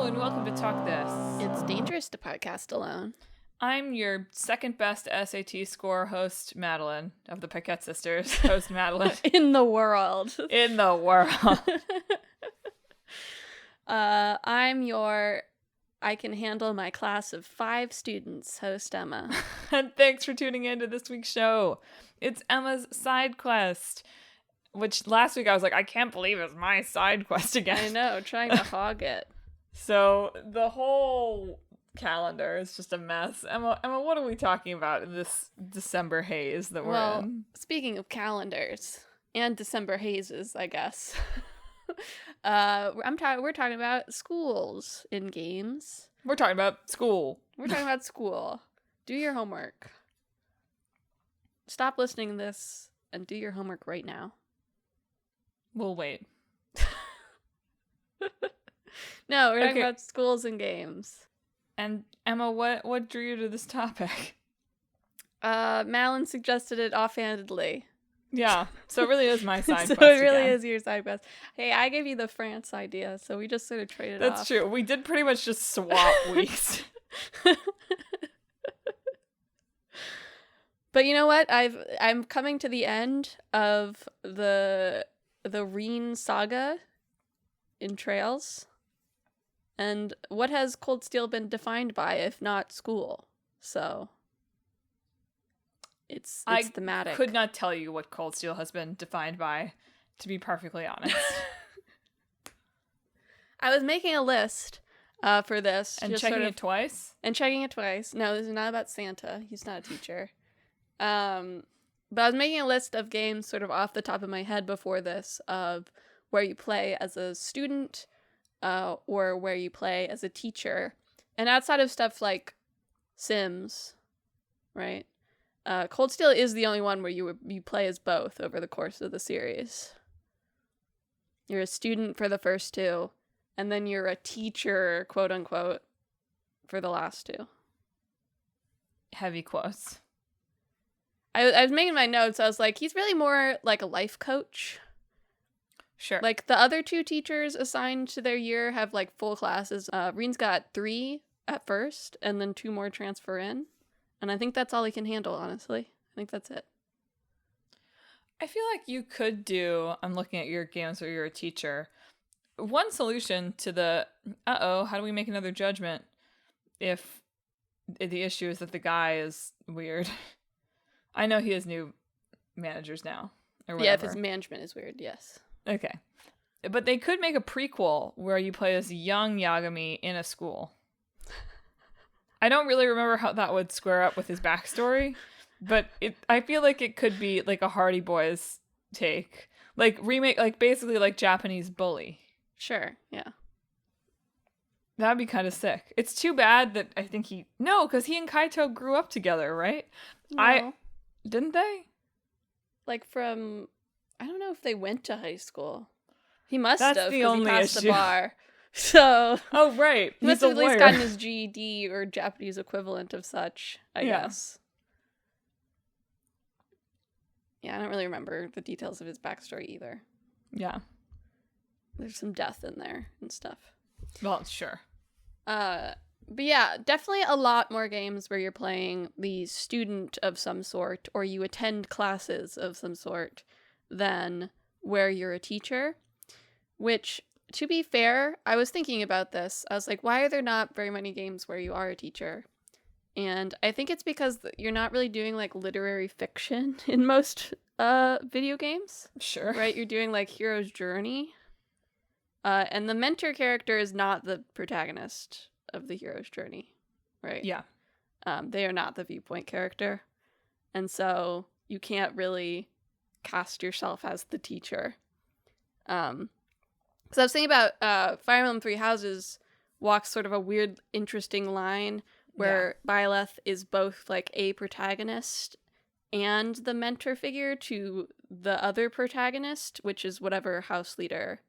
and welcome to Talk This. It's dangerous to podcast alone. I'm your second best SAT score host, Madelyn, of the Paquette sisters. Host Madelyn. In the world. In the world. I'm your I can handle my class of 5 students, host Emma. And thanks for tuning in to this week's show. It's Emma's side quest, which last week I was like, I can't believe it's my side quest again. I know, trying to hog it. So the whole calendar is just a mess. Emma, what are we talking about in this December haze that we're in? Speaking of calendars and December hazes, I guess. We're talking about schools in games. We're talking about school. We're talking about school. Do your homework. Stop listening to this and do your homework right now. We'll wait. No, we're talking about schools and games. And Emma, what drew you to this topic? Madelyn suggested it offhandedly. Yeah, so it really is my side quest. So it really is your side quest. Hey, I gave you the France idea, so we just sort of traded off. That's true. We did pretty much just swap weeks. But you know what? I'm coming to the end of the Reen saga in Trails. And what has Cold Steel been defined by if not school? So it's thematic. I could not tell you what Cold Steel has been defined by, to be perfectly honest. I was making a list for this. And checking it twice? And checking it twice. No, this is not about Santa. He's not a teacher. But I was making a list of games sort of off the top of my head before this of where you play as a student or where you play as a teacher. And outside of stuff like Sims, right? Cold Steel is the only one where you play as both over the course of the series. You're a student for the first 2, and then you're a teacher, quote unquote, for the last 2. Heavy quotes. I was making my notes. I was like, he's really more like a life coach. Sure. Like the other 2 teachers assigned to their year have like full classes. Reen's got 3 at first, and then 2 more transfer in. And I think that's all he can handle, honestly. I think that's it. I feel like you could do, I'm looking at your games where you're a teacher, one solution to the, how do we make another judgment if the issue is that the guy is weird? I know he has new managers now, or whatever. Yeah, if his management is weird, yes. Okay. But they could make a prequel where you play as young Yagami in a school. I don't really remember how that would square up with his backstory, but I feel like it could be like a Hardy Boys take. Like remake, like basically like Japanese Bully. Sure, yeah. That'd be kind of sick. It's too bad that I think because he and Kaito grew up together, right? No. Didn't they? Like from, I don't know if they went to high school. He must That's have, the because he only passed issue. the bar. So. Oh, right. He must have at least gotten his GED or Japanese equivalent of such, I guess. Yeah, I don't really remember the details of his backstory either. Yeah. There's some death in there and stuff. Well, sure. But yeah, definitely a lot more games where you're playing the student of some sort or you attend classes of some sort than where you're a teacher. Which, to be fair, I was thinking about this. I was like, why are there not very many games where you are a teacher? And I think it's because you're not really doing like literary fiction in most video games. Sure. Right? You're doing like hero's journey. And the mentor character is not the protagonist of the hero's journey, right? Yeah. They are not the viewpoint character. And so you can't really cast yourself as the teacher. Because I was thinking about Fire Emblem Three Houses walks sort of a weird, interesting line where Byleth is both like a protagonist and the mentor figure to the other protagonist, which is whatever house leader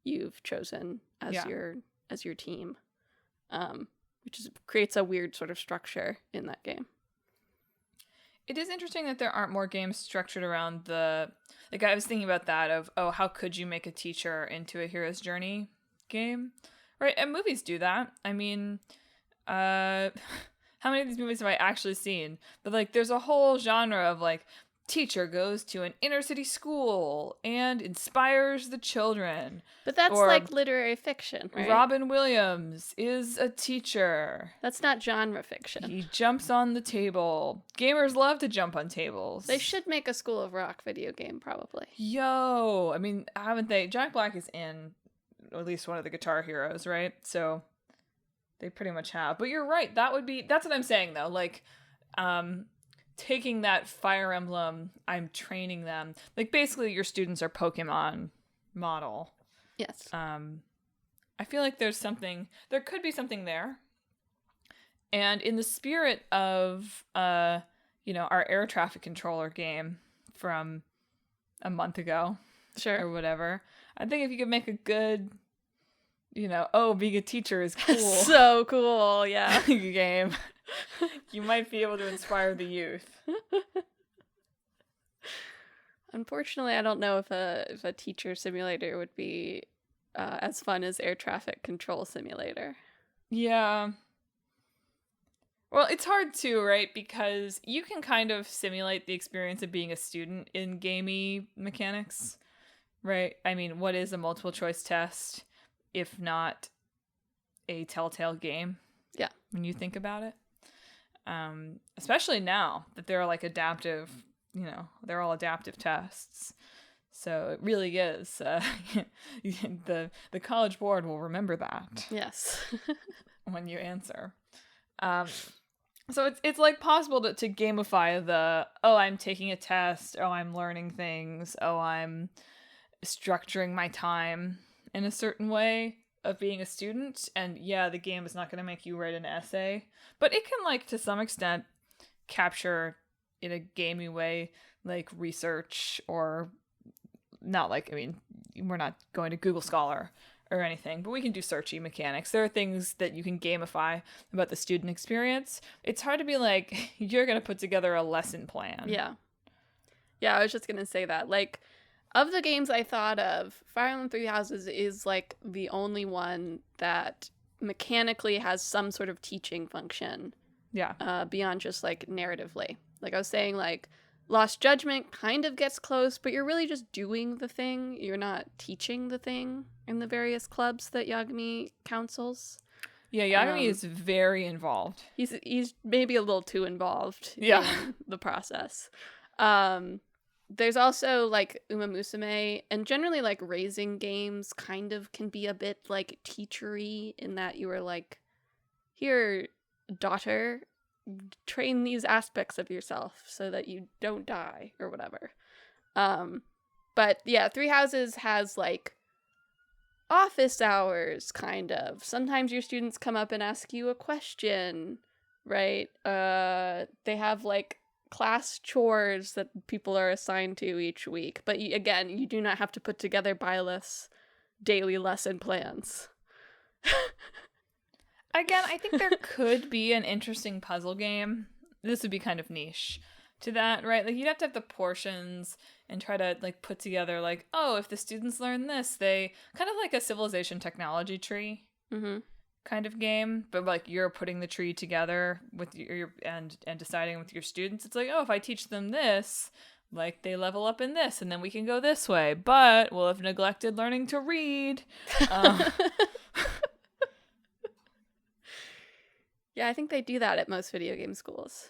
you've chosen as your team, which creates a weird sort of structure in that game. It is interesting that there aren't more games structured around I was thinking about that of, how could you make a teacher into a hero's journey game? Right, and movies do that. I mean, how many of these movies have I actually seen? But like, there's a whole genre of like, teacher goes to an inner city school and inspires the children. But that's Or like literary fiction, right? Robin Williams is a teacher. That's not genre fiction. He jumps on the table. Gamers love to jump on tables. They should make a School of Rock video game, probably. Yo, I mean, haven't they? Jack Black is in at least one of the Guitar Heroes, right? So they pretty much have. But you're right. That's what I'm saying though. Like, taking that Fire Emblem, I'm training them. Like, basically your students are Pokemon model. Yes. I feel like there could be something there. And in the spirit of, our air traffic controller game from a month ago, sure, or whatever, I think if you could make a good, being a teacher is cool. So cool, yeah. game, you might be able to inspire the youth. Unfortunately, I don't know if a teacher simulator would be as fun as air traffic control simulator. Yeah. Well, it's hard too, right? Because you can kind of simulate the experience of being a student in gamey mechanics, right? I mean, what is a multiple choice test if not a telltale game? Yeah. When you think about it. Especially now that they're like adaptive, they're all adaptive tests. So it really is. The College Board will remember that. Yes. when you answer. So it's like possible to gamify the, I'm taking a test, I'm learning things, I'm structuring my time in a certain way of being a student. And yeah, the game is not going to make you write an essay, but it can, like, to some extent capture in a gamey way, like research, or not like, we're not going to Google Scholar or anything, but we can do searchy mechanics. There are things that you can gamify about the student experience. It's hard to be like, you're going to put together a lesson plan. Yeah. Yeah, I was just going to say that. Like, of the games I thought of, Fire Emblem Three Houses is like the only one that mechanically has some sort of teaching function. Yeah. Beyond just like narratively. Like I was saying, like, Lost Judgment kind of gets close, but you're really just doing the thing. You're not teaching the thing in the various clubs that Yagami counsels. Yeah, Yagami is very involved. He's maybe a little too involved in the process. There's also, like, Uma Musume, and generally, like, raising games kind of can be a bit, like, teachery in that you are like, here, daughter, train these aspects of yourself so that you don't die, or whatever. But, yeah, Three Houses has, like, office hours, kind of. Sometimes your students come up and ask you a question, right? They have, like, class chores that people are assigned to each week. But again, you do not have to put together Byleth's daily lesson plans. Again, I think there could be an interesting puzzle game. This would be kind of niche to that, right? Like, you'd have to have the portions and try to, like, put together, like, if the students learn this, they kind of like a civilization technology tree. Mm-hmm. Kind of game, but like you're putting the tree together with your and deciding with your students. It's like, if I teach them this, like, they level up in this, and then we can go this way, but we'll have neglected learning to read. Yeah, I think they do that at most video game schools.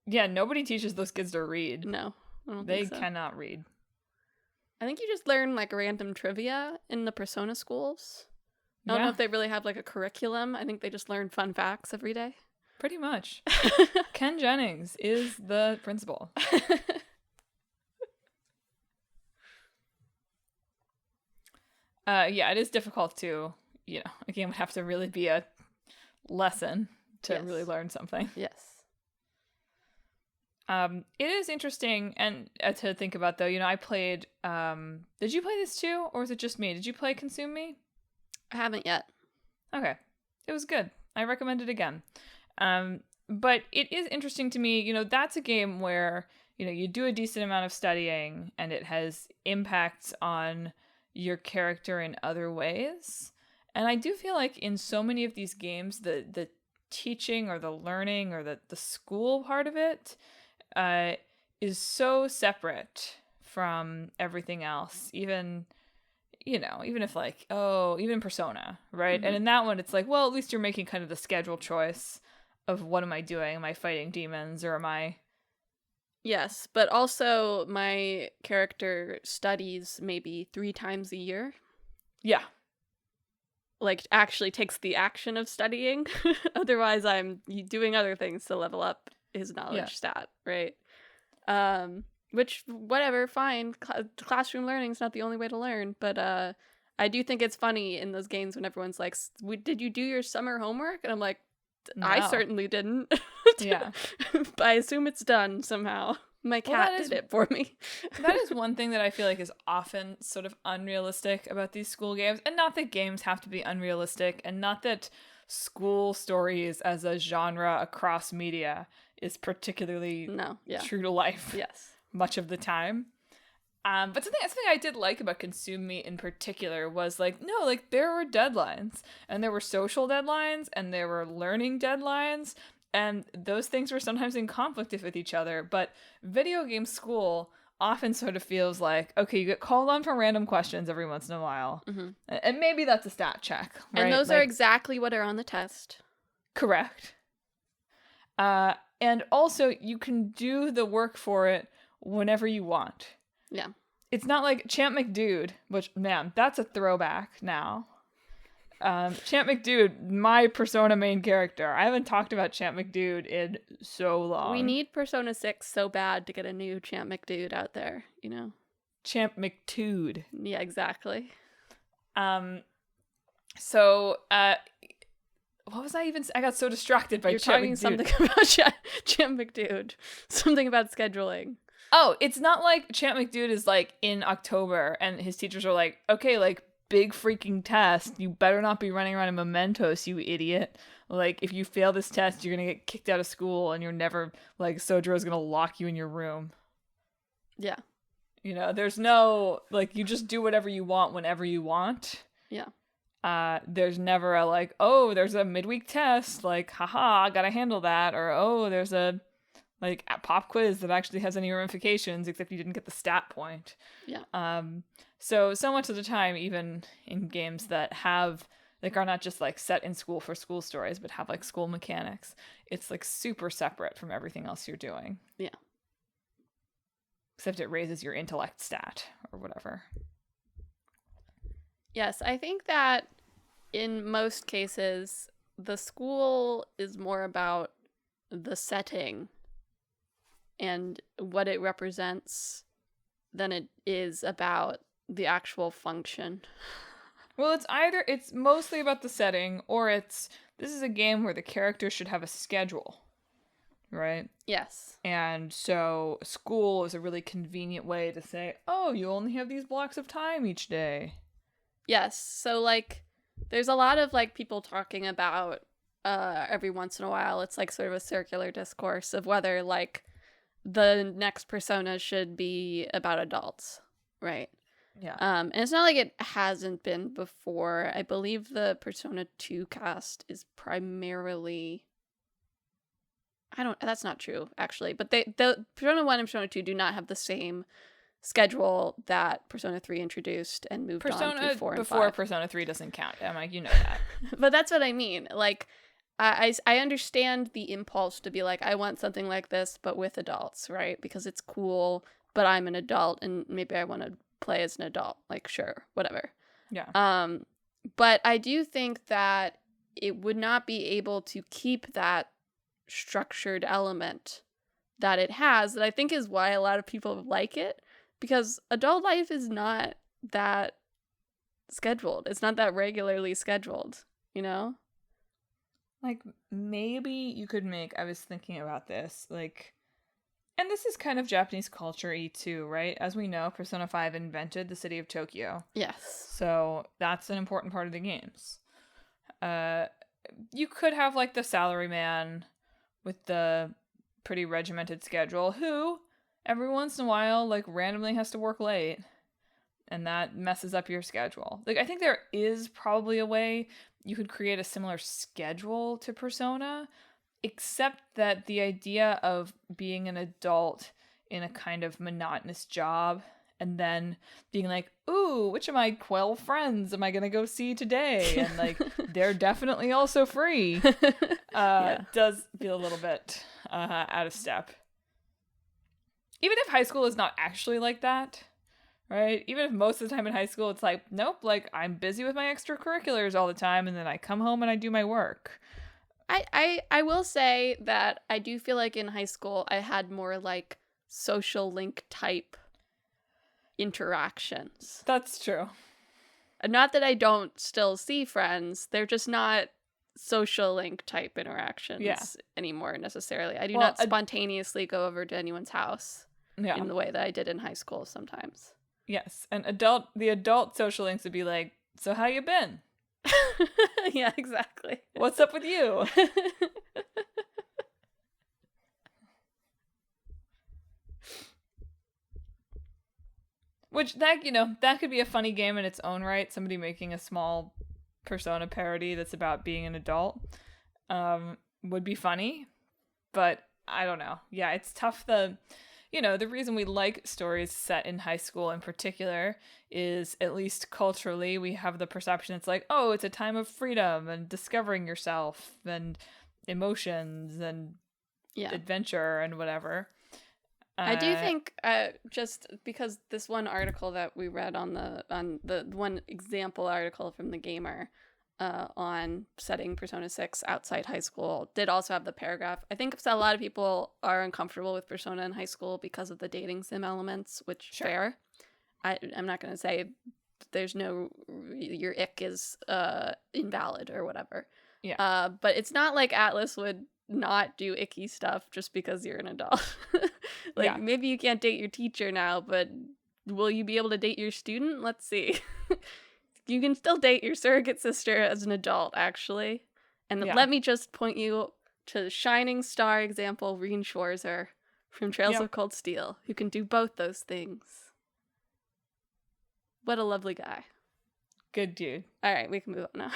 Yeah, nobody teaches those kids to read. No, I don't they think so. cannot read. I think you just learn, like, random trivia in the Persona schools. I don't know if they really have, like, a curriculum. I think they just learn fun facts every day. Pretty much. Ken Jennings is the principal. Yeah, it is difficult to, a game would have to really be a lesson to really learn something. Yes. It is interesting and to think about, though. I played, did you play this too? Or was it just me? Did you play Consume Me? I haven't yet. Okay. It was good. I recommend it again. But it is interesting to me, that's a game where, you do a decent amount of studying and it has impacts on your character in other ways. And I do feel like in so many of these games, the teaching or the learning or the school part of it is so separate from everything else. Even, even if like, even Persona, right? And in that one, it's like, well, at least you're making kind of the schedule choice of what am I doing? Am I fighting demons or am I... Yes, but also my character studies maybe 3 times a year. Yeah. Like, actually takes the action of studying. Otherwise, I'm doing other things to level up his knowledge stat, right? Which, whatever, fine. Classroom learning is not the only way to learn, but I do think it's funny in those games when everyone's like, did you do your summer homework? And I'm like, I certainly didn't. Yeah. But I assume it's done somehow. My cat did it for me. That is one thing that I feel like is often sort of unrealistic about these school games. And not that games have to be unrealistic, and not that school stories as a genre across media is particularly true to life much of the time. But something I did like about Consume Me in particular was like, no, like there were deadlines, and there were social deadlines, and there were learning deadlines, and those things were sometimes in conflict with each other. But video game school often sort of feels like, okay, you get called on for random questions every once in a while, and maybe that's a stat check, right? And those are exactly what are on the test. Correct. And also, you can do the work for it whenever you want. Yeah. It's not like Champ McDude, which, man, that's a throwback now. Champ McDude, my Persona main character. I haven't talked about Champ McDude in so long. We need Persona 6 so bad to get a new Champ McDude out there, Champ McTude. Yeah, exactly. So, what was I even... I got so distracted by Champ McDude. You're talking something about Champ McDude. Something about scheduling. Oh, it's not like Champ McDude is like in October and his teachers are like, okay, like big freaking test. You better not be running around in mementos, you idiot. Like if you fail this test, you're going to get kicked out of school and you're never like Sojiro's going to lock you in your room. Yeah. There's no like you just do whatever you want whenever you want. Yeah. There's never a like, oh, there's a midweek test, like haha, I got to handle that, or oh, there's a like a pop quiz that actually has any ramifications except you didn't get the stat point. Yeah. So much of the time, even in games that have like are not just like set in school for school stories, but have like school mechanics, it's like super separate from everything else you're doing. Yeah. Except it raises your intellect stat or whatever. Yes, I think that in most cases, the school is more about the setting and what it represents than it is about the actual function. Well, it's mostly about the setting, or this is a game where the character should have a schedule, right? Yes. And so school is a really convenient way to say, oh, you only have these blocks of time each day. Yes. So like there's a lot of like people talking about every once in a while, it's like sort of a circular discourse of whether like the next Persona should be about adults, right? Yeah. And it's not like it hasn't been before. I believe the Persona 2 cast is primarily... That's not true, actually. But the Persona 1 and Persona 2 do not have the same schedule that Persona 3 introduced and moved on through 4 and 5. Before Persona 3 doesn't count, Emma, you know that. But that's what I mean. Like, I understand the impulse to be like, I want something like this, but with adults, right? Because it's cool, but I'm an adult, and maybe I want to play as an adult. Like, sure, whatever. Yeah. But I do think that it would not be able to keep that structured element that it has, that I think is why a lot of people like it, because adult life is not that scheduled. It's not that regularly scheduled, Like, maybe you could I was thinking about this, like, and this is kind of Japanese culture-y too, right? As we know, Persona 5 invented the city of Tokyo. Yes. So that's an important part of the games. You could have, like, the salaryman with the pretty regimented schedule who, every once in a while, like, randomly has to work late. and that messes up your schedule. Like, I think there is probably a way you could create a similar schedule to Persona, except that the idea of being an adult in a kind of monotonous job and then being like, ooh, which of my 12 friends am I going to go see today? And like, they're definitely also free. Does feel a little bit out of step. Even if high school is not actually like that, right? Even if most of the time in high school it's like, nope, like I'm busy with my extracurriculars all the time and then I come home and I do my work. I will say that I do feel like in high school I had more like social link type interactions. That's true. Not that I don't still see friends, they're just not social link type interactions anymore necessarily. I do not spontaneously go over to anyone's house in the way that I did in high school sometimes. Yes, and the adult social links would be like, so how you been? Yeah, exactly. What's up with you? Which, that could be a funny game in its own right. Somebody making a small Persona parody that's about being an adult would be funny. But I don't know. Yeah, it's tough. The reason we like stories set in high school in particular is, at least culturally, we have the perception it's like, oh, it's a time of freedom and discovering yourself and emotions and adventure and whatever. I do think just because this one article that we read on the one example article from the Gamer on setting Persona 6 outside high school did also have the paragraph. I think a lot of people are uncomfortable with Persona in high school because of the dating sim elements, which fair. I'm not going to say there's no your ick is invalid or whatever. Yeah. But it's not like Atlas would not do icky stuff just because you're an adult. Maybe you can't date your teacher now, but will you be able to date your student? Let's see. You can still date your surrogate sister as an adult, actually. And let me just point you to the shining star example, Reen Schwarzer from Trails of Cold Steel, who can do both those things. What a lovely guy. Good dude. All right, we can move on now.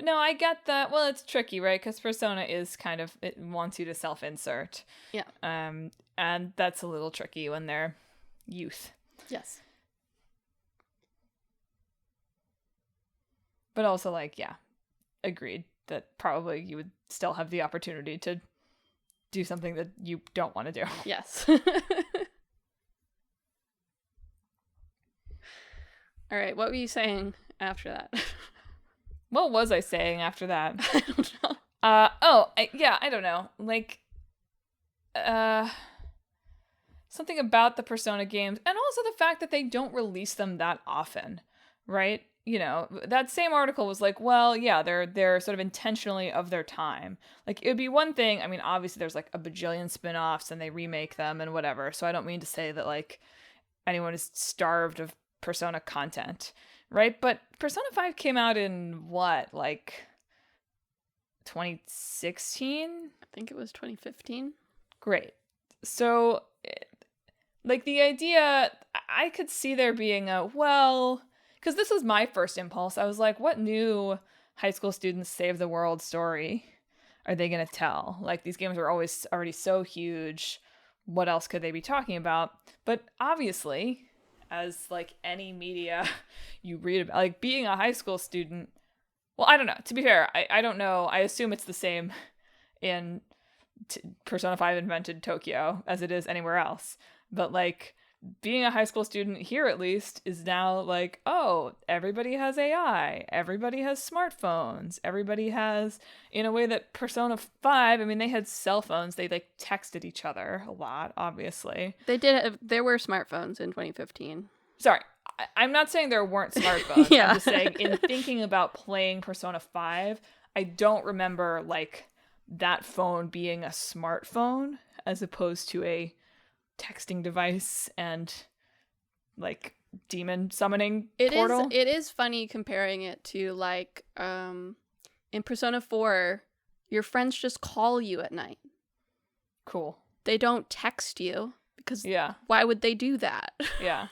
No, I get that. Well, it's tricky, right? Because Persona is kind of, it wants you to self-insert. Yeah. And that's a little tricky when they're youth. Yes. But also, agreed that probably you would still have the opportunity to do something that you don't want to do. Yes. All right, what were you saying after that? What was I saying after that? I don't know. I don't know. Something about the Persona games, and also the fact that they don't release them that often, right? That same article was like, well, yeah, they're sort of intentionally of their time. Like, it would be one thing, I mean, obviously there's like a bajillion spin-offs and they remake them and whatever, so I don't mean to say that like anyone is starved of Persona content, right? But Persona 5 came out in what, 2016? I think it was 2015. Great. So, the idea, I could see there being because this was my first impulse. I was like, what new high school students save the world story are they going to tell? Like, these games are always already so huge. What else could they be talking about? But obviously, as any media you read about, being a high school student, well, I don't know. To be fair, I don't know. I assume it's the same in Persona 5 invented Tokyo as it is anywhere else. But being a high school student here, at least, is now oh, everybody has AI, everybody has smartphones, everybody has, in a way that Persona 5, I mean, they had cell phones, they texted each other a lot, obviously. They did. There were smartphones in 2015. Sorry, I'm not saying there weren't smartphones. Yeah. I'm just saying, in thinking about playing Persona 5, I don't remember that phone being a smartphone as opposed to a texting device and demon summoning portal. It is funny comparing it to in Persona 4, your friends just call you at night. Cool. They don't text you because Yeah. why would they do that? Yeah.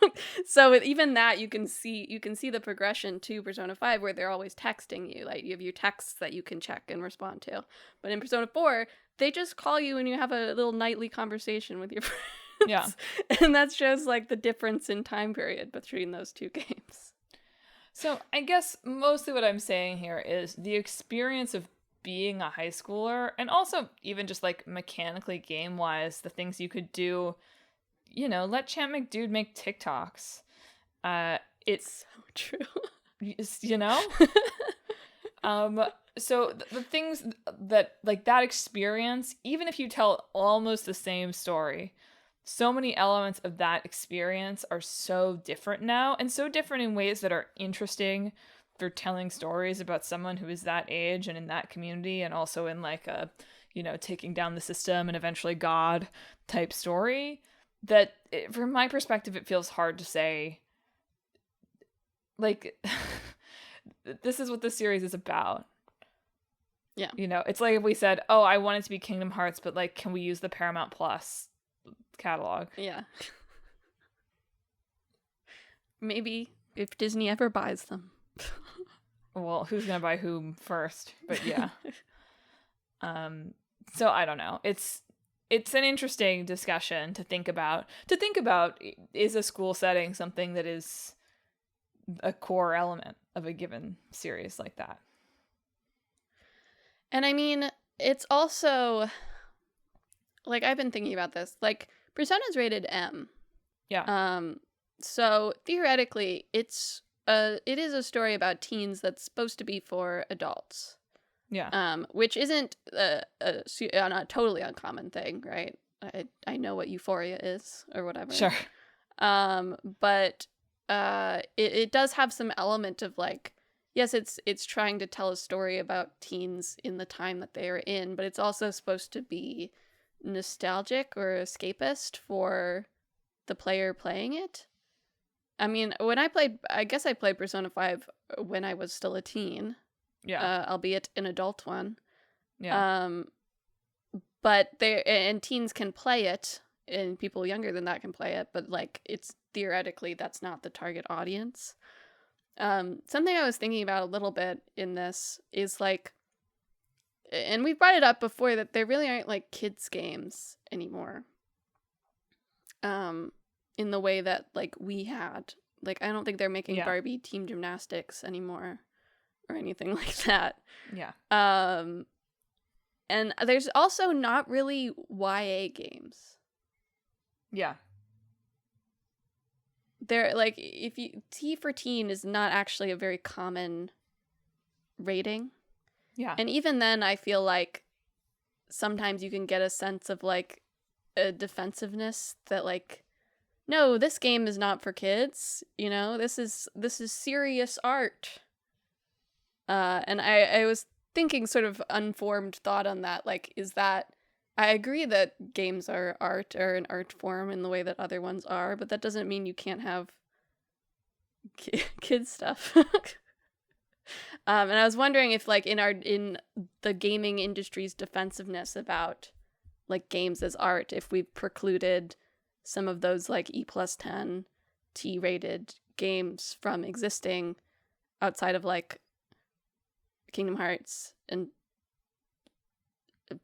So with even that, you can see the progression to Persona 5 where they're always texting you. Like, you have your texts that you can check and respond to. But in Persona 4, they just call you and you have a little nightly conversation with your friends. Yeah. And that shows like the difference in time period between those two games. So I guess mostly what I'm saying here is the experience of being a high schooler, and also even just like mechanically game wise, the things you could do, you know, let Champ McDude make TikToks. It's So true. you know? So the things that, like, that experience, even if you tell almost the same story, so many elements of that experience are so different now, and so different in ways that are interesting for telling stories about someone who is that age and in that community, and also in like a, you know, taking down the system and eventually God type story, that from my perspective, it feels hard to say, like, this is what this series is about. Yeah. You know, it's like if we said, oh, I want it to be Kingdom Hearts, but like, can we use the Paramount Plus catalog? Yeah. Maybe if Disney ever buys them. Well, who's gonna buy whom first? But yeah. So I don't know. It's an interesting discussion to think about. Is a school setting something that is a core element of a given series like that? And I mean, it's also like, I've been thinking about this. Like, Persona's rated M. Yeah. So theoretically, it is a story about teens that's supposed to be for adults. Yeah. Which isn't a totally uncommon thing, right? I know what Euphoria is or whatever. Sure. But it does have some element of like, yes, it's trying to tell a story about teens in the time that they are in, but it's also supposed to be nostalgic or escapist for the player playing it. I mean, I guess I played Persona 5 when I was still a teen. Yeah. Albeit an adult one. Yeah. But teens can play it, and people younger than that can play it, but like, it's theoretically that's not the target audience. Something I was thinking about a little bit in this is like, and we've brought it up before, that there really aren't like kids games anymore. In the way that like we had. Like, I don't think they're making Barbie Team Gymnastics anymore or anything like that. Yeah. And there's also not really YA games. Yeah. They're like, if you T for teen is not actually a very common rating. Yeah. And even then, I feel like sometimes you can get a sense of like a defensiveness that like, no, this game is not for kids. You know, this is serious art. And I was thinking, sort of unformed thought on that. Like, is that, I agree that games are art, or an art form in the way that other ones are, but that doesn't mean you can't have kids stuff. And I was wondering if like in the gaming industry's defensiveness about like games as art, if we've precluded some of those like E+10 T-rated games from existing outside of like Kingdom Hearts and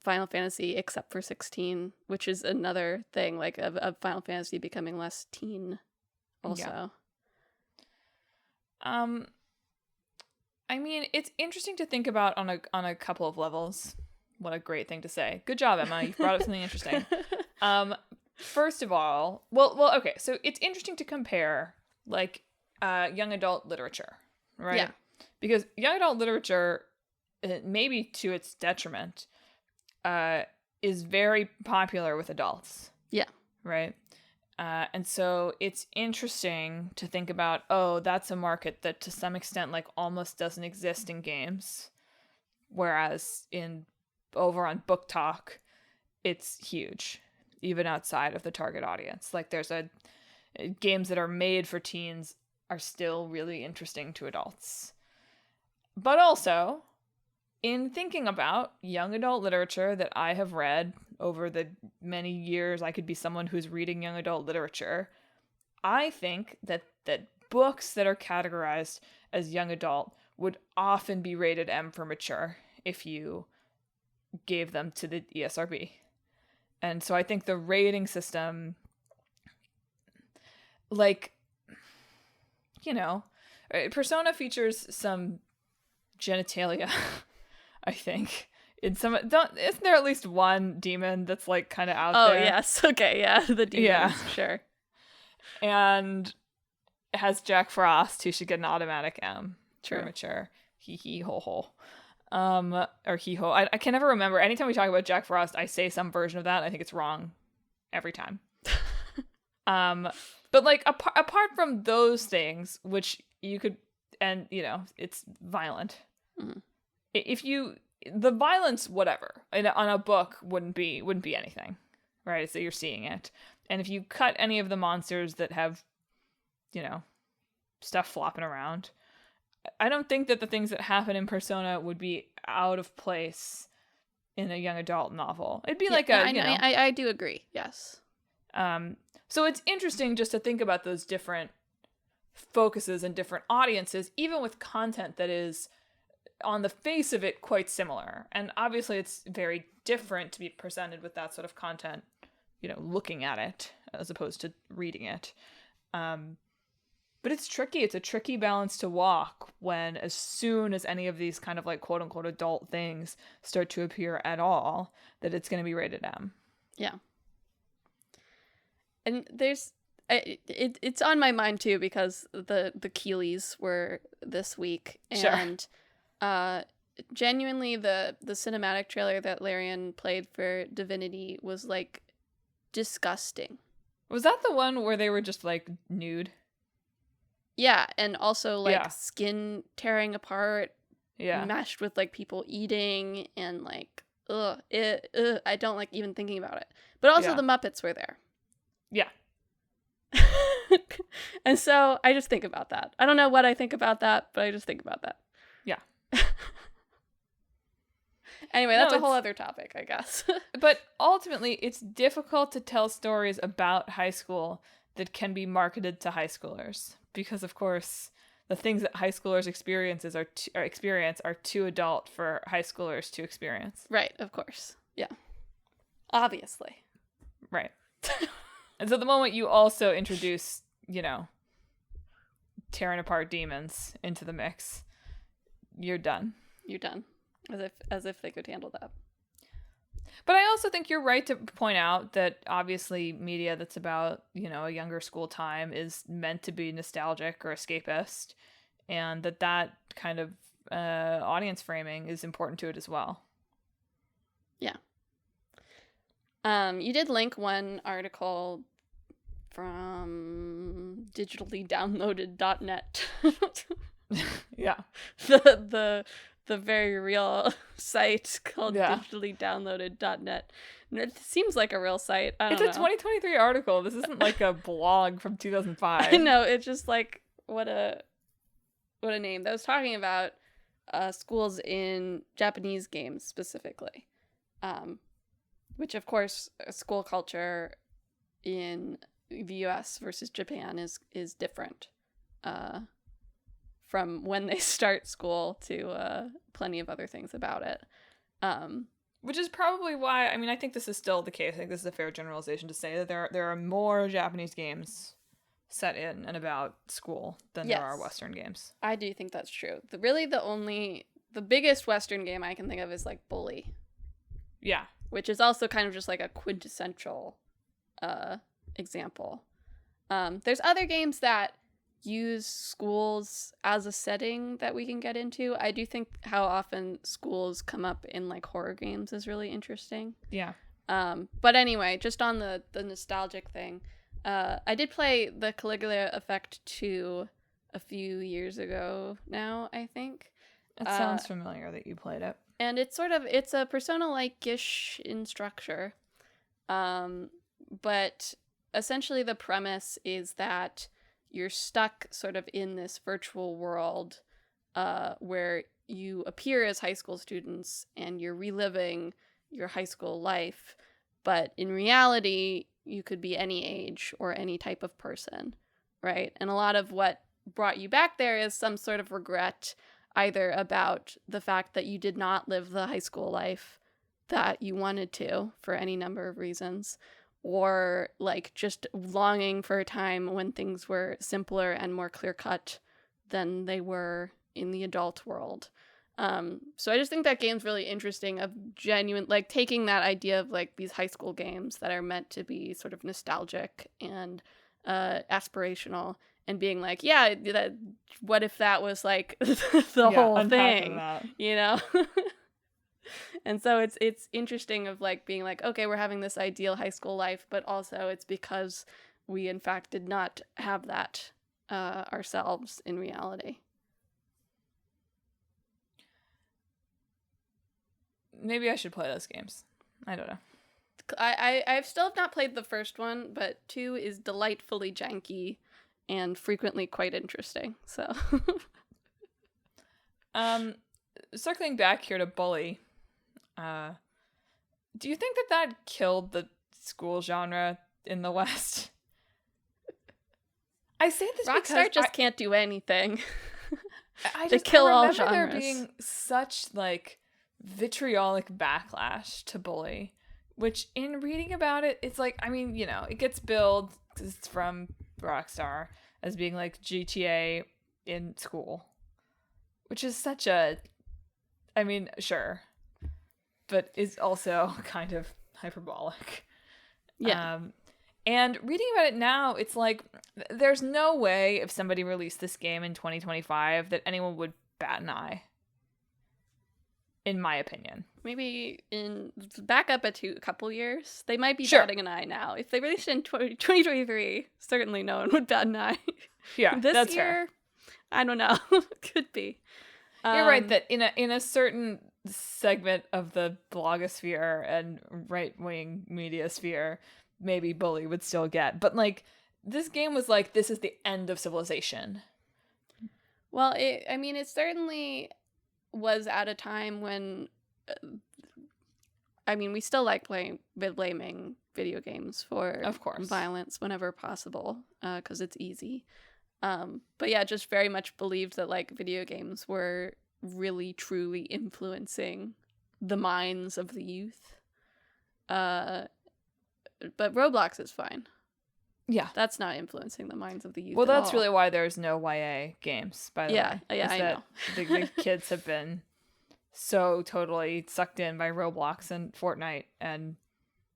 Final Fantasy, except for 16, which is another thing like of Final Fantasy becoming less teen also. Yeah. I mean, it's interesting to think about on a couple of levels. What a great thing to say. Good job, Emma. You brought up something interesting. First of all, well, okay. So it's interesting to compare like young adult literature, right? Yeah. Because young adult literature, maybe to its detriment, is very popular with adults. Yeah. Right? And so it's interesting to think about, oh, that's a market that to some extent like almost doesn't exist in games. Whereas over on Book Talk, it's huge, even outside of the target audience. Like there's games that are made for teens are still really interesting to adults. But also, in thinking about young adult literature that I have read over the many years I could be someone who's reading young adult literature, I think that books that are categorized as young adult would often be rated M for mature if you gave them to the ESRB. And so I think the rating system, like, you know, Persona features some genitalia, I think. Isn't there at least one demon that's like kind of out there? Oh, yes. Okay, yeah. The demons, yeah. Sure. And it has Jack Frost, who should get an automatic M. True. For mature. Hee hee ho ho. Or hee ho. I can never remember. Anytime we talk about Jack Frost, I say some version of that. I think it's wrong every time. But like apart from those things, which you could, and you know, it's violent. Mm-hmm. The violence, whatever, on a book wouldn't be anything, right? It's that you're seeing it. And if you cut any of the monsters that have, you know, stuff flopping around, I don't think that the things that happen in Persona would be out of place in a young adult novel. It'd be like I do agree. Yes. So it's interesting just to think about those different focuses and different audiences, even with content that is, on the face of it, quite similar. And obviously it's very different to be presented with that sort of content, you know, looking at it as opposed to reading it. But it's tricky. It's a tricky balance to walk when, as soon as any of these kind of like quote unquote adult things start to appear at all, that it's going to be rated M. Yeah. And it's on my mind too, because the Keeleys were this week. And genuinely the cinematic trailer that Larian played for Divinity was like disgusting. Was that the one where they were just like nude? Yeah, and also like skin tearing apart, meshed with like people eating, and like I don't like even thinking about it. But also the Muppets were there. Yeah. And so I just think about that. I don't know what I think about that, but I just think about that. Yeah. Anyway, that's a whole other topic, I guess. But ultimately, it's difficult to tell stories about high school that can be marketed to high schoolers. Because, of course, the things that high schoolers experience are too adult for high schoolers to experience. Right, of course. Yeah. Obviously. Right. And so the moment you also introduce, you know, tearing apart demons into the mix, you're done. You're done. As if they could handle that. But I also think you're right to point out that obviously media that's about, you know, a younger school time is meant to be nostalgic or escapist, and that kind of audience framing is important to it as well. Yeah. You did link one article from digitallydownloaded.net. Yeah. The very real site called digitallydownloaded.net. It seems like a real site. It's a 2023 article. This isn't like a blog from 2005. I know. It's just like, what a name. That was talking about schools in Japanese games specifically. Which, of course, school culture in the US versus Japan is different. From when they start school to plenty of other things about it. Which is probably why, I mean, I think this is still the case. I think this is a fair generalization to say that there are more Japanese games set in and about school than there are Western games. I do think that's true. The biggest Western game I can think of is like Bully. Yeah. Which is also kind of just like a quintessential example. There's other games that use schools as a setting that we can get into. I do think how often schools come up in like horror games is really interesting. Yeah. But anyway, just on the nostalgic thing, I did play the Caligula Effect 2 a few years ago now, I think. It sounds familiar that you played it. And it's a Persona-like-ish in structure. But essentially the premise is that you're stuck sort of in this virtual world where you appear as high school students and you're reliving your high school life, But in reality, you could be any age or any type of person, right? And a lot of what brought you back there is some sort of regret, either about the fact that you did not live the high school life that you wanted to for any number of reasons, or like just longing for a time when things were simpler and more clear-cut than they were in the adult world. So I just think that game's really interesting, of genuine, like taking that idea of like these high school games that are meant to be sort of nostalgic and aspirational, and being like, yeah, what if that was like the whole thing, that. you know? And so it's interesting of like being like, okay, we're having this ideal high school life, but also it's because we in fact did not have that ourselves in reality. Maybe I should play those games. I don't know. I've still have not played the first one, but 2 is delightfully janky and frequently quite interesting. So, circling back here to Bully, do you think that killed the school genre in the West? I say this Rockstar because just can't do anything. I They just kill I all remember there genres. being such like vitriolic backlash to Bully, which in reading about it, it's like, I mean, you know, it gets billed, 'cause it's from Rockstar, as being like GTA in school, which is such a, I mean, sure, but is also kind of hyperbolic. Yeah. And reading about it now, it's like, there's no way if somebody released this game in 2025 that anyone would bat an eye. In my opinion. Maybe in back up a couple years, they might be Sure. batting an eye now. If they released it in 2023, certainly no one would bat an eye. Yeah, This that's year, fair. I don't know. Could be. You're right that in a certain segment of the blogosphere and right-wing media sphere, maybe Bully would still get. But like, this game was like, this is the end of civilization. Well, it certainly was at a time when, we still like blaming video games for, Of course, violence whenever possible, because it's easy. But yeah, just very much believed that like video games were really truly influencing the minds of the youth. But Roblox is fine. Yeah. That's not influencing the minds of the youth. Well, at that's all. really why there's no YA games, by the way. Yeah, I know. The kids have been so totally sucked in by Roblox and Fortnite and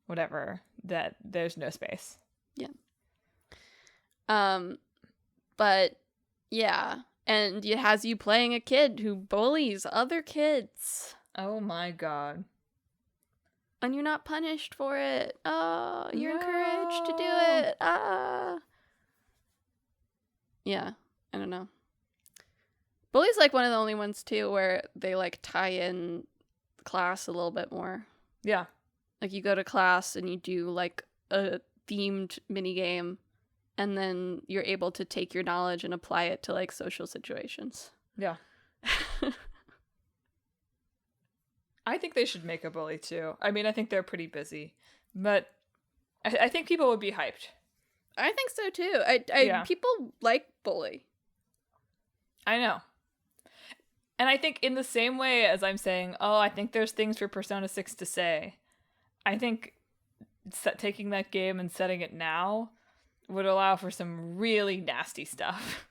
whatever that there's no space. Yeah. But yeah, and it has you playing a kid who bullies other kids. Oh my god. And you're not punished for it. Oh, you're No. encouraged to do it. Yeah, I don't know. Bully's like one of the only ones too where they like tie in class a little bit more. Yeah. Like you go to class and you do like a themed mini game, and then you're able to take your knowledge and apply it to like social situations. Yeah. I think they should make a Bully too. I mean, I think they're pretty busy, but I think people would be hyped. I think so too. Yeah. People like Bully. I know. And I think in the same way as I'm saying, oh, I think there's things for Persona 6 to say, I think taking that game and setting it now would allow for some really nasty stuff.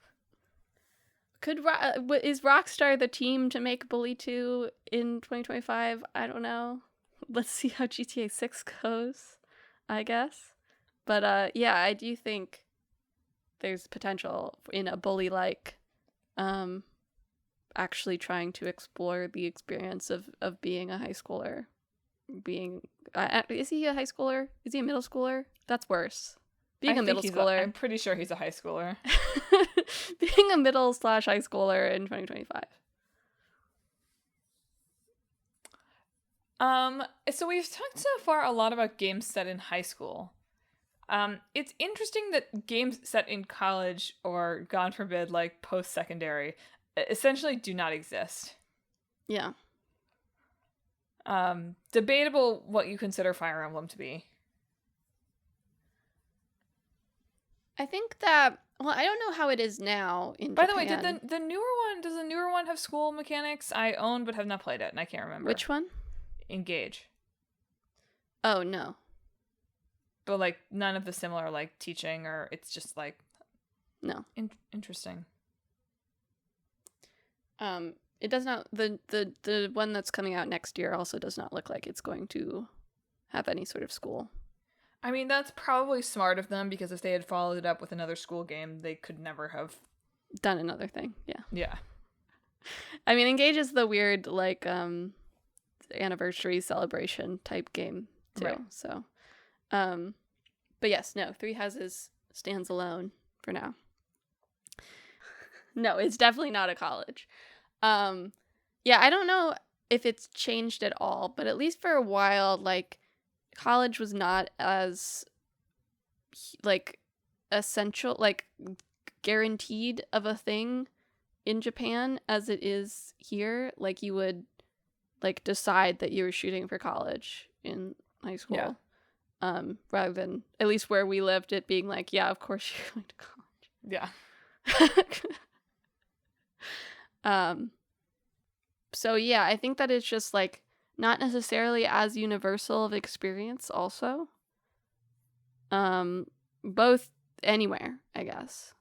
Is Rockstar the team to make Bully 2 in 2025? I don't know. Let's see how GTA 6 goes, I guess. But yeah, I do think there's potential in a Bully-like actually trying to explore the experience of being a high schooler. Is he a high schooler? Is he a middle schooler? That's worse. Being a middle schooler. I'm pretty sure he's a high schooler. Being a middle/high schooler in 2025. So we've talked so far a lot about games set in high school. It's interesting that games set in college or, God forbid, like post-secondary, essentially do not exist. Yeah. Debatable what you consider Fire Emblem to be. I think that, well, I don't know how it is now in By Japan. the way, does the newer one have school mechanics? I own but have not played it, and I can't remember. Which one? Engage. Oh, no. But, like, none of the similar, like, teaching, or it's just, like... No. Interesting. It does not... The one that's coming out next year also does not look like it's going to have any sort of school. I mean, that's probably smart of them, because if they had followed it up with another school game, they could never have... Done another thing, yeah. Yeah. I mean, Engage is the weird, like, anniversary celebration type game, too. Right. So, but yes, no, Three Houses stands alone for now. No, it's definitely not a college. Yeah, I don't know if it's changed at all, but at least for a while, like, college was not as, like, essential, like, guaranteed of a thing in Japan as it is here. Like, you would, like, decide that you were shooting for college in high school. Yeah. Rather than, at least where we lived, it being like, yeah, of course you're going to college. Yeah. So yeah, I think that it's just, like, not necessarily as universal of experience also. Both anywhere, I guess.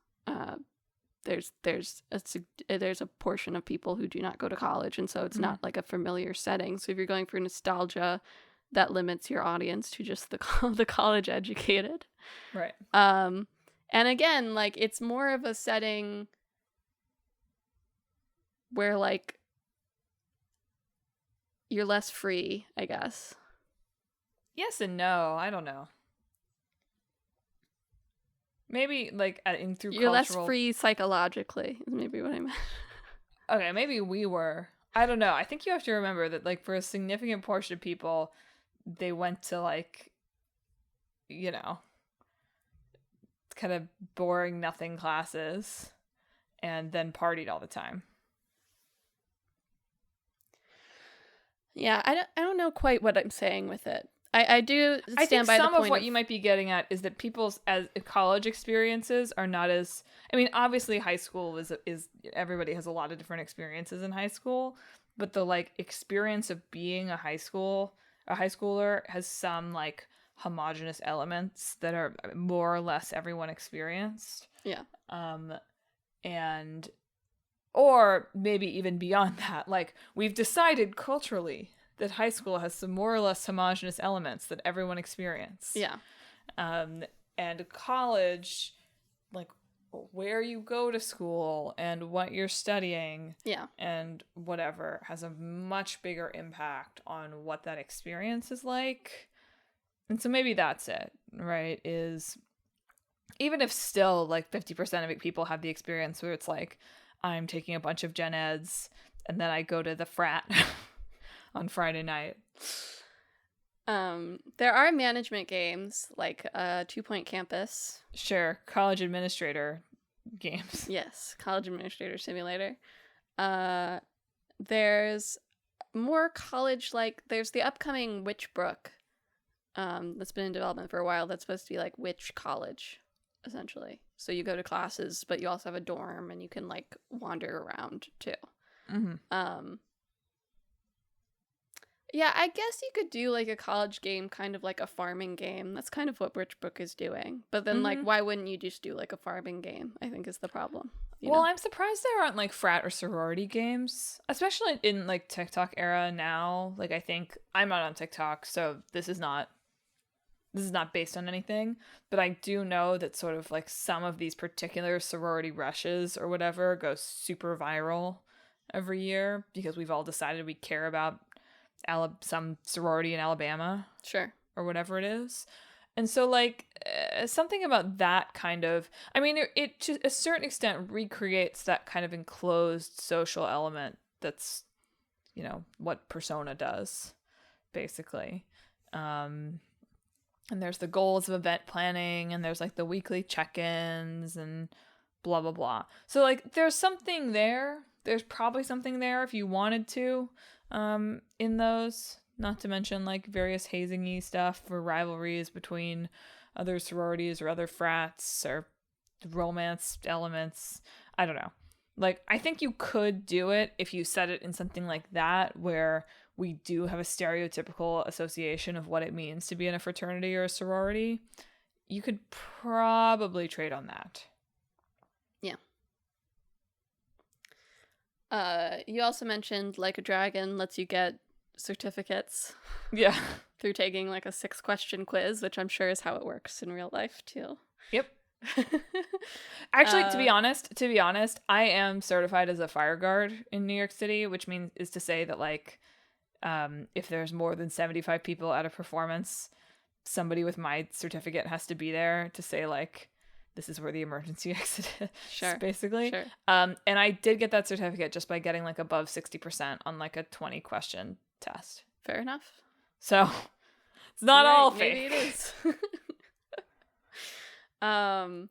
There's a portion of people who do not go to college, and so it's not like a familiar setting. So if you're going for nostalgia, that limits your audience to just the college educated. Right. And again, like, it's more of a setting where, like, you're less free, I guess. Yes and no. I don't know. Maybe, like, through you're cultural... less free psychologically, is maybe what I meant. Okay, maybe we were. I don't know. I think you have to remember that, like, for a significant portion of people, they went to, like, you know, kind of boring nothing classes and then partied all the time. Yeah, I don't know quite what I'm saying with it. I do stand I think by some the point of what you might be getting at is that people's as college experiences are not as... I mean, obviously high school is everybody has a lot of different experiences in high school, but the, like, experience of being a high schooler has some, like, homogenous elements that are more or less everyone experienced. Yeah. And or maybe even beyond that, like, we've decided culturally that high school has some more or less homogenous elements that everyone experienced. Yeah. And college, like, where you go to school and what you're studying, yeah, and whatever, has a much bigger impact on what that experience is like. And so maybe that's it, right? Is even if still, like, 50% of people have the experience where it's like, I'm taking a bunch of gen eds and then I go to the frat on Friday night. There are management games like 2 Point Campus. Sure, college administrator games. Yes, college administrator simulator. There's more college, like, there's the upcoming Witchbrook that's been in development for a while. That's supposed to be like Witch College, essentially. So you go to classes, but you also have a dorm and you can, like, wander around too. Mm-hmm. Yeah, I guess you could do, like, a college game, kind of like a farming game. That's kind of what Witchbrook is doing. But then, like, why wouldn't you just do, like, a farming game, I think is the problem. You know? I'm surprised there aren't, like, frat or sorority games, especially in, like, TikTok era now. Like, I think I'm not on TikTok, so this is not based on anything, but I do know that sort of, like, some of these particular sorority rushes or whatever go super viral every year because we've all decided we care about some sorority in Alabama. Sure. Or whatever it is. And so, like, something about that kind of... I mean, it to a certain extent recreates that kind of enclosed social element that's, you know, what Persona does, basically. And there's the goals of event planning, and there's, like, the weekly check-ins, and blah, blah, blah. So, like, there's something there. There's probably something there if you wanted to, in those. Not to mention, like, various hazing-y stuff for rivalries between other sororities or other frats or romance elements. I don't know. Like, I think you could do it if you set it in something like that, where we do have a stereotypical association of what it means to be in a fraternity or a sorority. You could probably trade on that. Yeah. You also mentioned Like a Dragon lets you get certificates. Yeah. Through taking like a 6-question quiz, which I'm sure is how it works in real life too. Yep. Actually, to be honest, I am certified as a fire guard in New York City, which is to say that like, if there's more than 75 people at a performance, somebody with my certificate has to be there to say like, this is where the emergency exit is. Sure. Basically. Sure. And I did get that certificate just by getting like above 60% on like a 20-question test. Fair enough. So it's not all fake. Maybe it is. And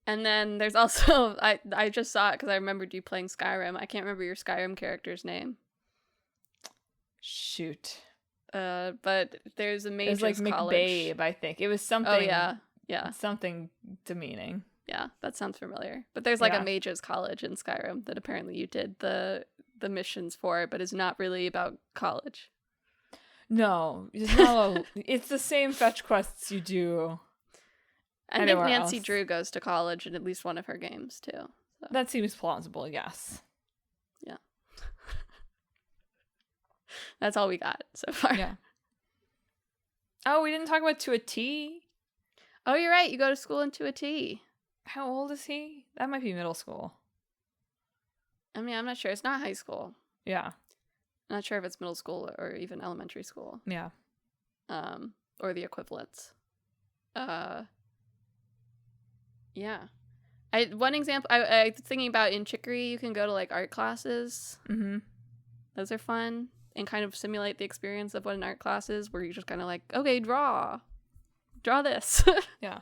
then there's also I just saw it because I remembered you playing Skyrim. I can't remember your Skyrim character's name. Shoot. But there's a mage's college. It was like college. McBabe, I think. It was something. Oh yeah. Something demeaning. Yeah, that sounds familiar. But there's like a mage's college in Skyrim that apparently you did the missions for, but is not really about college. No, it's not. It's the same fetch quests you do. I think Nancy Drew goes to college in at least one of her games too. So. That seems plausible. Yes. Yeah. That's all we got so far. Yeah. Oh, we didn't talk about To a T. Oh, you're right. You go to school in To a T. How old is he? That might be middle school. I mean, I'm not sure. It's not high school. Yeah. I'm not sure if it's middle school or even elementary school. Yeah. Or the equivalents. Yeah. One example I was thinking about in Chicory, you can go to like art classes. Mm-hmm. Those are fun and kind of simulate the experience of what an art class is, where you're just kind of like, okay, draw this. Yeah.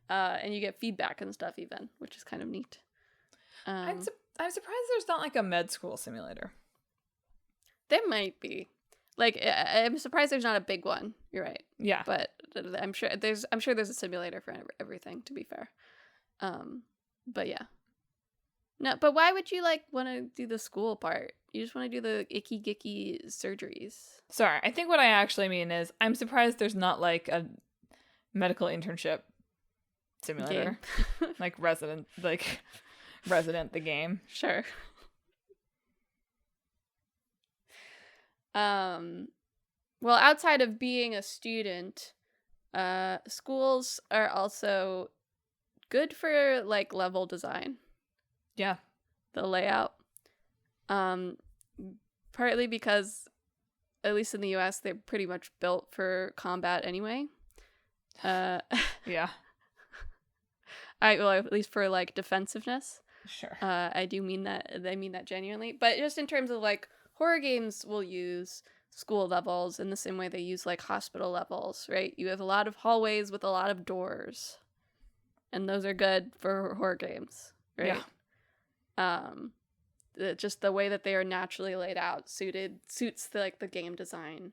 And you get feedback and stuff even, which is kind of neat. I'm surprised there's not like a med school simulator. There might be. Like, I'm surprised there's not a big one. You're right. Yeah. But I'm sure there's a simulator for everything, to be fair. But yeah. No, but why would you like want to do the school part? You just want to do the icky gicky surgeries. Sorry, I think what I actually mean is I'm surprised there's not like a medical internship simulator. like Resident the game. Sure. Well, outside of being a student, schools are also good for like level design. Yeah. The layout. Partly because, at least in the US, they're pretty much built for combat anyway. Yeah. Well, at least for like defensiveness. Sure. I mean that genuinely. But just in terms of like horror games will use school levels in the same way they use like hospital levels, right? You have a lot of hallways with a lot of doors. And those are good for horror games, right? Yeah. Just the way that they are naturally laid out suits the game design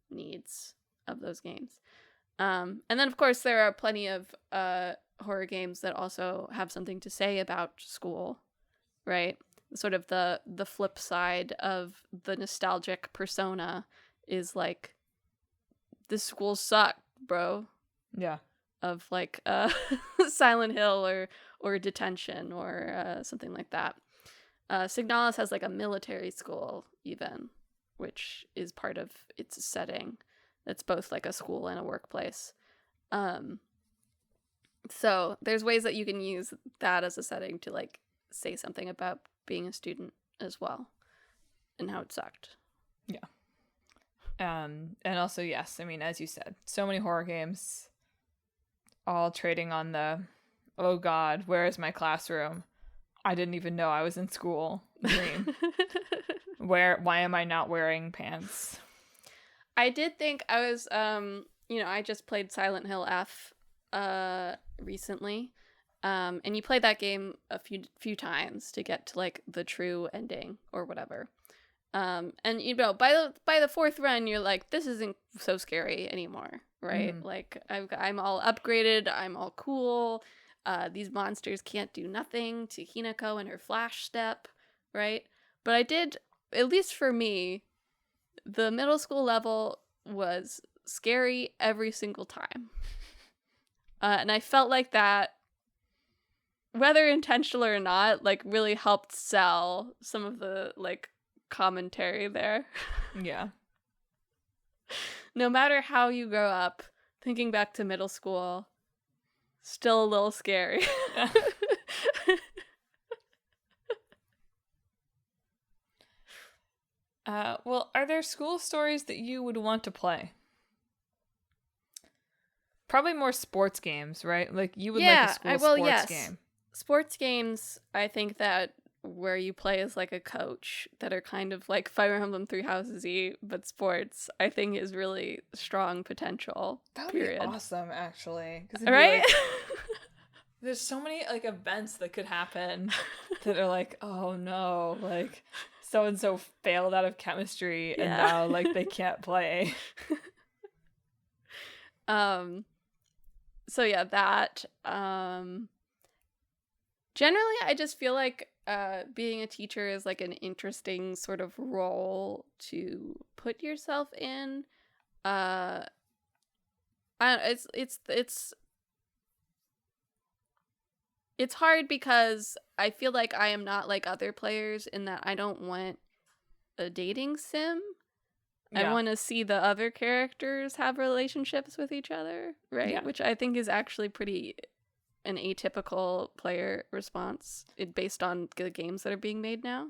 needs of those games. And then of course there are plenty of horror games that also have something to say about school, right? Sort of the flip side of the nostalgic persona is like, this school sucked, bro. Yeah. Of like Silent Hill or Detention or something like that. Signalis has like a military school even, which is part of its setting. It's both like a school and a workplace. So there's ways that you can use that as a setting to like say something about being a student as well and how it sucked. Yeah. And also, yes, I mean, as you said, so many horror games all trading on the, oh God, where is my classroom? I didn't even know I was in school. Dream. Why am I not wearing pants? I did think I was, I just played Silent Hill F recently. And you play that game a few times to get to like the true ending or whatever. And by the fourth run, you're like, this isn't so scary anymore, right? Mm. Like I'm all upgraded, I'm all cool. these monsters can't do nothing to Hinako and her flash step, right? But I did, at least for me, the middle school level was scary every single time. And I felt like that, whether intentional or not, like really helped sell some of the like commentary there. Yeah. No matter how you grow up, thinking back to middle school, still a little scary. Well, are there school stories that you would want to play? Probably more sports games, right? Like you would like a school sports game. Sports games, I think that where you play as like a coach that are kind of like Fire Emblem Three Houses-y, but sports, I think is really strong potential. That would be awesome, actually. Right? Like, there's so many like events that could happen that are like, oh no, like so and so failed out of chemistry and now like they can't play. So yeah, that generally I just feel like being a teacher is like an interesting sort of role to put yourself in. It's hard because I feel like I am not like other players in that I don't want a dating sim. I want to see the other characters have relationships with each other, right? Yeah. Which I think is actually pretty an atypical player response based on the games that are being made now.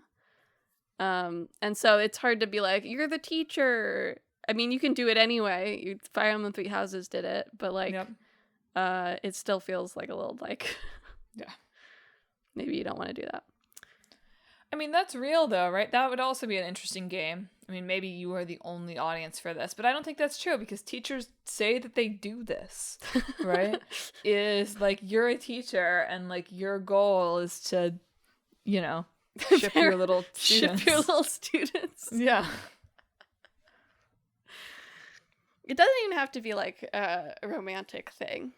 And so it's hard to be like, you're the teacher. I mean, you can do it anyway. Fire Emblem Three Houses did it, but like, it still feels like a little like, yeah, maybe you don't want to do that. I mean, that's real though, right? That would also be an interesting game. I mean, maybe you are the only audience for this, but I don't think that's true because teachers say that they do this, right? Is like you're a teacher and like your goal is to, you know, ship your little students. Ship your little students. Yeah. It doesn't even have to be like a romantic thing.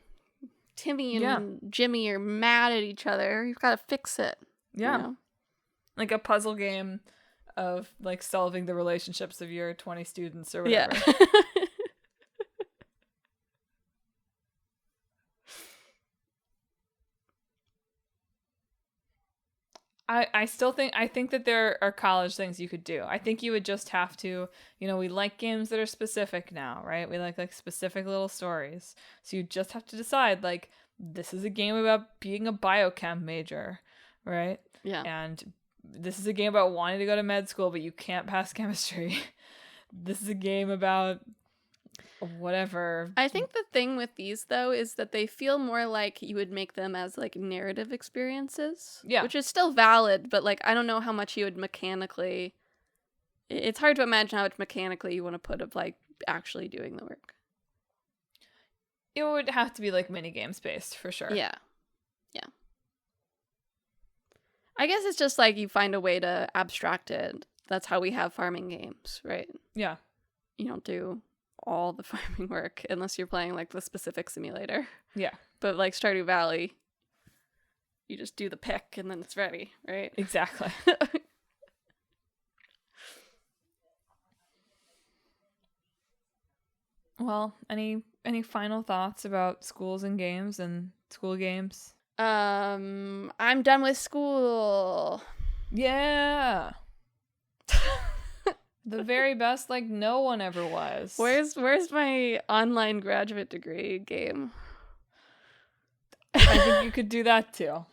Timmy and Jimmy are mad at each other. You've got to fix it. Yeah. You know? Like a puzzle game of like solving the relationships of your 20 students or whatever. Yeah. I think that there are college things you could do. I think you would just have to, you know, we like games that are specific now, right? We like specific little stories. So you just have to decide like this is a game about being a biochem major, right? Yeah. And this is a game about wanting to go to med school, but you can't pass chemistry. This is a game about whatever. I think the thing with these, though, is that they feel more like you would make them as, like, narrative experiences. Yeah. Which is still valid, but, like, I don't know how much you would mechanically... It's hard to imagine how much mechanically you want to put of, like, actually doing the work. It would have to be, like, minigames based, for sure. Yeah. Yeah. I guess it's just, like, you find a way to abstract it. That's how we have farming games, right? Yeah. You don't do all the farming work unless you're playing like the specific simulator. Yeah. But like Stardew Valley, you just do the pick and then it's ready, right? Exactly. Well, any final thoughts about schools and games and school games? I'm done with school. Yeah. The very best, like no one ever was. Where's my online graduate degree game? I think you could do that too.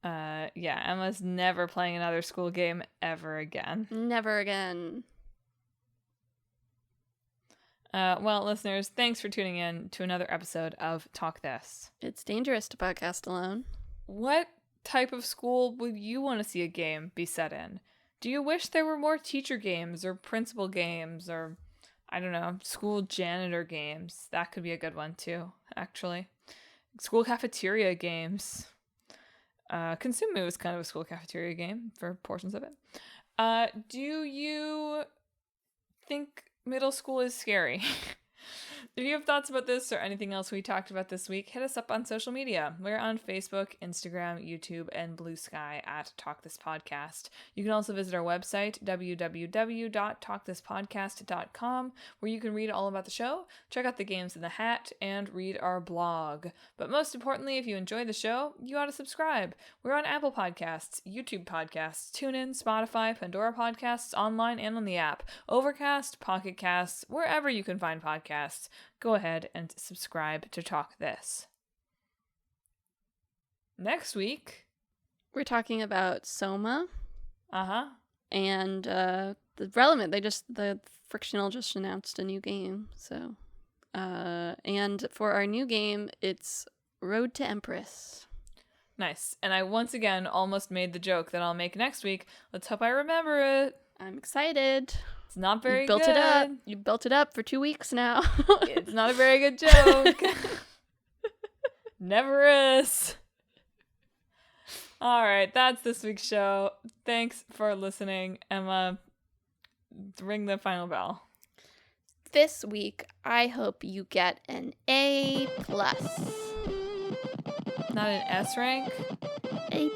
Yeah, Emma's never playing another school game ever again. Never again. Well, listeners, thanks for tuning in to another episode of Talk This. It's dangerous to podcast alone. What type of school would you want to see a game be set in? Do you wish there were more teacher games or principal games or, I don't know, school janitor games? That could be a good one too, actually. School cafeteria games. Consume was kind of a school cafeteria game for portions of it. Do you think middle school is scary. If you have thoughts about this or anything else we talked about this week, hit us up on social media. We're on Facebook, Instagram, YouTube, and Blue Sky at Talk This Podcast. You can also visit our website, www.talkthispodcast.com, where you can read all about the show, check out the games in the hat, and read our blog. But most importantly, if you enjoy the show, you ought to subscribe. We're on Apple Podcasts, YouTube Podcasts, TuneIn, Spotify, Pandora Podcasts, online and on the app, Overcast, Pocket Casts, wherever you can find podcasts. Go ahead and subscribe to Talk This. Next week, we're talking about Soma. And the Relevant. The Frictional just announced a new game. So, and for our new game, it's Road to Empress. Nice. And I once again almost made the joke that I'll make next week. Let's hope I remember it. I'm excited. It's not very good. You built it up for 2 weeks now. It's not a very good joke. Never is. All right, that's this week's show. Thanks for listening. Emma, ring the final bell. This week, I hope you get an A+. Not an S rank? A+.